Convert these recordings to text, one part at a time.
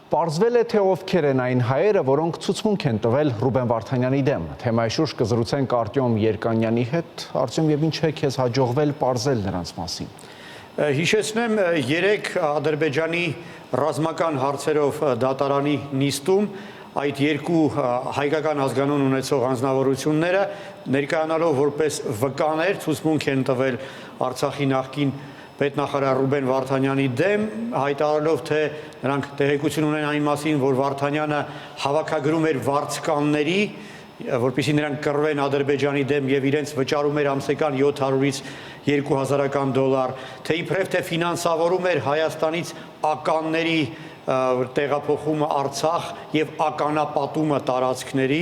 Պարզվել է, թե ովքեր են այն հայերը, որոնք ցուցմունք են տվել Ռուբեն Վարդանյանի դեմ։ Թեմայի շուրջ կզրուցենք Արտյոմ Երկանյանի հետ։ Արտյոմ, եւ ինչ է քեզ հաջողվել պարզել նրանց մասին։ Հիշեցնեմ, երեք Ադրբեջանի ռազմական հարցերով դատարանի նիստում այդ երկու հայկական ազգանուն ունեցող անձնավորությունները ներկայանալով որպես վկաներ ցուցմունք են տվել Արցախի նախկին պետնախարար Ռուբեն Վարդանյանի դեմ, հայտարարելով, թե նրանք տեղեկություն ունեն այն մասին, որ Վարդանյանը հավաքագրում էր վարձկանների, որպեսզի նրանք կռվեն Ադրբեջանի դեմ եւ իրենց վճարում էր ամսական 700-ից 2000 դոլար, թե իբրև թե ֆինանսավորում էր Հայաստանից ականների տեղափոխումը Արցախ եւ ականապատումը տարածքների,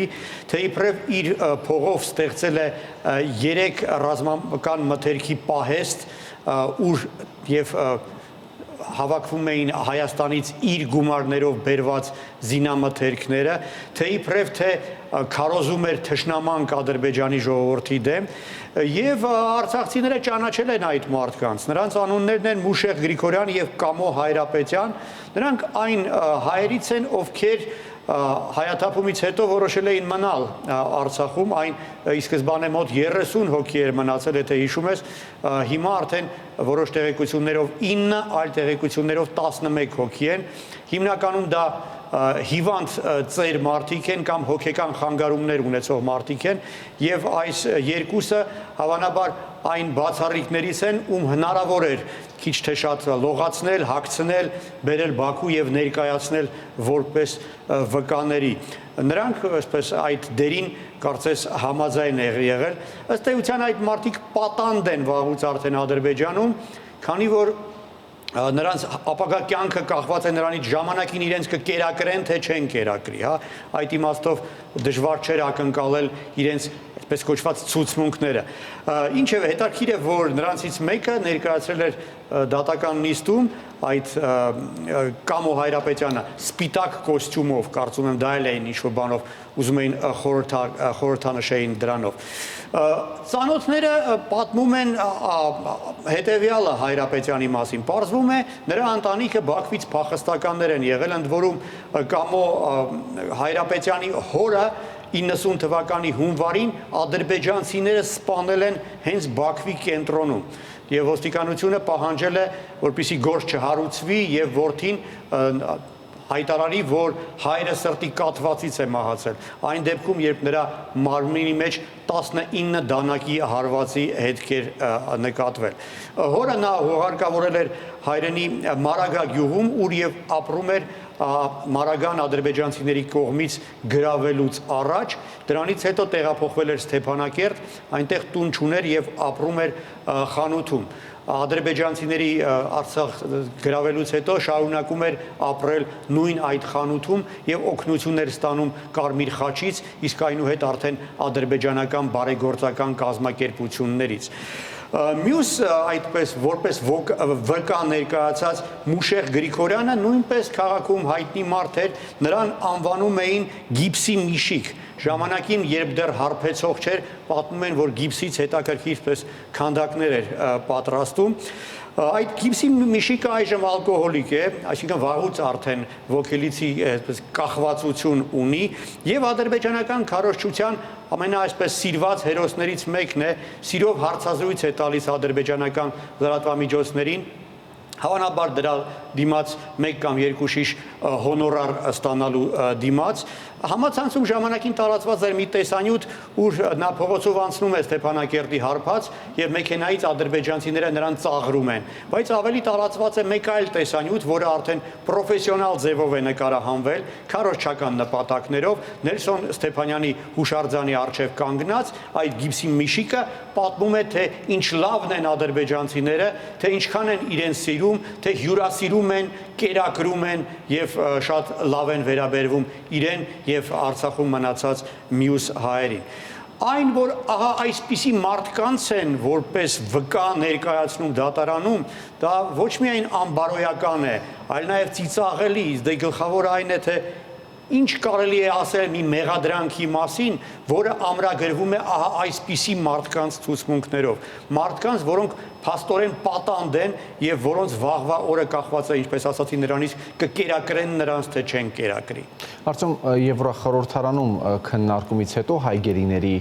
թե իբրև իր փողով ստեղծել է 3 ռազմական մթերքի պահեստ, ուր եւ հավաքվում էին Հայաստանից իր գումարներով բերված զինամթերքները, թե իբրև թե քարոզում էր թշնամանք Ադրբեջանի ժողովրդի դեմ, եւ արցախցիները ճանաչել են այդ մարդկանց։ Նրանց անուններն են Մուշեղ Գրիգորյան եւ Կամո Հայրապետյան։ Նրանք այն հայերից են, ովքեր հայաթափումից հետո որոշել էին մնալ Արցախում, այն ի սկզբանե մոտ 30 հոգի էր մնացել, եթե հիշում ես, հիմա արդեն որոշ տեղեկություններով 9, այլ տեղեկություններով 11 հոգի են։ Հիմնականում դա հիվանդ ծեր մարդիկ են կամ հոգեկան խանգարումներ ունեցող մարդիկ են եւ այս երկուսը հավանաբար այն բացառիկներից են, ում հնարավոր էր քիչ թե շատ լողացնել, հագցնել, բերել Բաքու եւ ներկայացնել որպես վկաների։ Նրանք այսպես այդ դերին կարծես համաձայն են եղել։ Ըստ էության այդ մարդիկ պատանդ են վաղուց արդեն Ադրբեջանում, քանի որ նրանց ապագա կյանքը կախված է նրանից ժամանակին իրենց կկերակրեն, թե չեն կերակրի, հա, այդ իմաստով դժվար չէր ակնկալել իրենց այսպես կոչված ցուցմունքները։ Ինչևէ, հետաքրքիր է, որ նրանցից մեկը ներկայացրել էր դատական նիստում այդ Կամո Հայրապետյանը սպիտակ կոստյումով, կարծում եմ դա էլ էին ինչ-որ բանով ուզում էին խորհրդանշեին դրանով։ Ծանոթները պատմում են հետևյալը Հայրապետյանի մասին։ Պարզվում է, նրա ընտանիքը Բաքվից փախստականներ են եղել, ընդ որում Կամո Հայրապետյանի հորը 90 թվականի հունվարին ադրբեջանցիները սպանել են հենց Բաքվի կենտրոնում եւ ոստիկանությունը պահանջել է, որպեսզի գործ չհարուցվի եւ որդին հայտարարի, որ հայրը սրտի կաթվածից է մահացել։ Այն դեպքում, երբ նրա մարմնի մեջ 19 դանակի հարվածի հետքեր նկատվել։ Հորը նա հողարկավորել էր հայրենի Մարագա գյուղում, ուր եւ ապրում էր Մարագան ադրբեջանցիների կողմից գրավելուց առաջ, դրանից հետո տեղափոխվել էր Ստեփանակերտ, այնտեղ տուն չուներ եւ ապրում էր խանութում։ Ադրբեջանցիների Արցախ գրավելուց հետո շարունակում էր ապրել նույն այդ խանութում եւ օգնություններ ստանում Կարմիր խաչից, իսկ այնուհետ արդեն ադրբեջանական բարեգործական կազմակերպություններից։ Մյուս այդպես որպես վկա ներկայացած Մուշեղ Գրիգորյանը նույնպես քաղաքում հայտնի մարդ էր, նրան անվանում էին գիպսի միշիկ։ Ժամանակին, երբ դեռ հարբեցող չէր, պատմում են, որ գիպսից հետաքրքիր պես քանդակներ էր պատրաստում։ Այդ գիպսի միշիկը այժմ ալկոհոլիկ է, այսինքն վաղուց արդեն ոգելիցի կախվածություն ունի եւ ադրբեջանական քարոզչության ամենաայսպես սիրված հերոսներից մեկն է, սիրով հարցազրույց է տալիս ադրբեջանական լրատվամիջոցներին, հավանաբար դրա դիմաց 1 կամ 2 շիշ հոնորար ստանալու դիմաց։ Համացանցում ժամանակին տարածված էր մի տեսանյութ, ուր նա փողոցով անցնում է Ստեփանակերտի հարբած եւ մեքենայից ադրբեջանցիները նրան ծաղրում են։ Բայց ավելի տարածված է մեկ այլ տեսանյութ, որը արդեն պրոֆեսիոնալ ձևով է նկարահանվել, քարոզչական նպատակներով, Նելսոն Ստեփանյանի հուշարձանի առջև կանգնած այդ գիպսի միշիկը պատմում է, թե ինչ լավն են ադրբեջանցիները, թե ինչքան են իրեն սիրում, թե հյուրասիրում են, կերակրում են եւ շատ լավ են վերաբերվում իրեն եւ Արցախում մնացած մյուս հայերին։ Այն, որ ահա այսպիսի մարդկանց են որպես վկա ներկայացնում դատարանում, դա ոչ միայն անբարոյական է, այլ նաեւ ծիծաղելի, դե գլխավորը այն է, թե ինչ կարելի է ասել մի մեղադրանքի մասին, որը ամրագրվում է ահա այսպիսի մարդկանց ցուցմունքներով, մարդկանց, որոնք փաստորեն պատանդ են եւ որոնց վաղվա օրը կախված է, ինչպես ասացի, նրանից կկերակրեն նրանց, թե չեն կերակրի։ Արդյոք Եվրախորհրդարանում քննարկումից հետո հայգերիների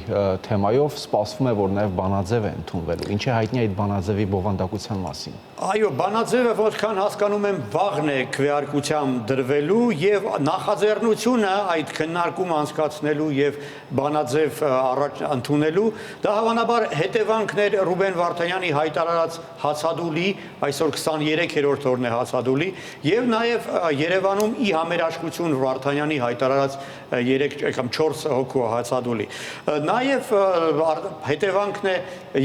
թեմայով սպասվում է, որ նաև բանաձև է ընդունվելու։ Ինչ է հայտնի այդ բանաձևի բովանդակության մասին։ Այո, բանաձևը որքան հասկանում եմ վաղն է քվեարկությամբ դրվելու եւ նախաձեռնությունը այդ քննարկումը անցկացնելու եւ բանաձև առաջ ընդունելու դա հավանաբար հետևանքներ Ռուբեն Վարդանյանի հայտարարած հացադուլի, այսօր 23-րդ օրն է հացադուլի, եւ նաեւ Երևանում ի համերաշխություն Վարդանյանի հայտարարած 3 կամ 4 հոգու հացադուլի։ Նաեւ հետևանքն է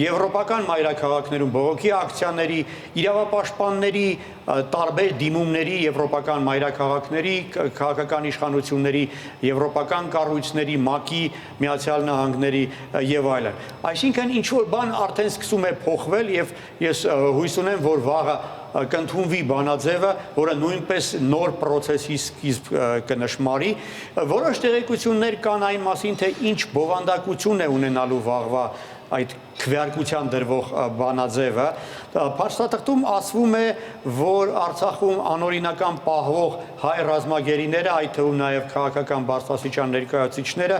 եվրոպական մայրաքաղաքներում բողոքի ակցիաների, իրավապաշտպանների տարբեր դիմումների, եվրոպական մայրաքաղաքների, քաղաքական իշխանությունների, եվրոպական կառույցների, ՄԱԿ-ի, Միացյալ Նահանգների եւ այլն։ Այսինքն ինչ որ բան արդեն սկսում է փոխվել եւ ես հույս ունեմ, որ վաղը կընդունվի բանաձևը, որը նույնպես նոր process-ի սկիզբ կնշմարի։ Որոշ տեղեկություններ կան այն մասին, թե ինչ բովանդակություն է ունենալու վաղվա այդ քվեարկության դրվող բանաձևը։ Փաստաթղթում ասվում է, որ Արցախում անօրինական պահվող հայ ռազմագերիները, այդ թվում նաև քաղաքական բարձրաստիճան ներկայացուցիչները,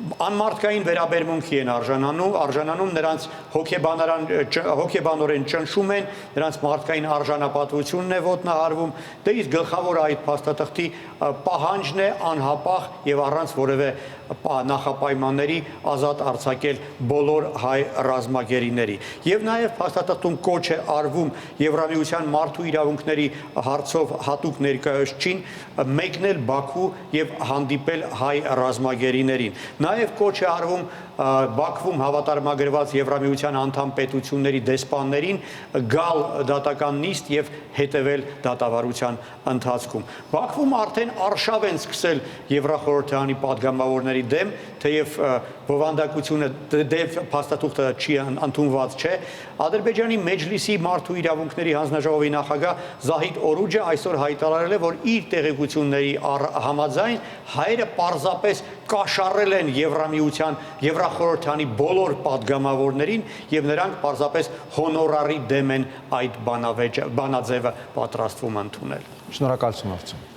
անմարդկային վերաբերմունքի են արժանանում, նրանց հոգեբանորեն ճնշում են, նրանց մարդկային արժանապատվությունն է ոտնահարվում, դե իսկ գլխավորը այդ փաստաթղթի պահանջն է անհապաղ եւ առանց որևէ նախապայմանների ազատ արձակել բոլոր հայ ռազմագերիների։ Եվ նաև փաստաթղթում կոչ է արվում Եվրամիության մարդու իրավունքների հարցով հատուկ ներկայացուցիչին մեկնել Բաքու եւ հանդիպել հայ ռազմագերիներին։ Նաև կոչ է արվում Բաքվում հավատարմագրված Եվրամիության անդամ պետությունների դեսպաններին գալ դատական նիստ եւ հետեւել դատավարության ընթացքում։ Բաքվում արդեն արշավ են սկսել Եվրախորհրդարանի падգամավորների դեմ, թեև բովանդակությունը դեպ փաստաթուղթը չի ընդունված չէ, Ադրբեջանի Մեջլիսի մարդու իրավունքների հանձնաժողովի նախագահ Զահիդ Օրուջը այսօր հայտարարել է, որ իր տեղեկությունների համաձայն հայերը պարզապես կաշառել են Եվրամիության, Եվրախորհրդարանի բոլոր падգամավորներին եւ նրանք պարզապես հոնորարի դեմ են այդ բանաձևը պատրաստվում ընդունել։ Շնորհակալություն, Արծուն։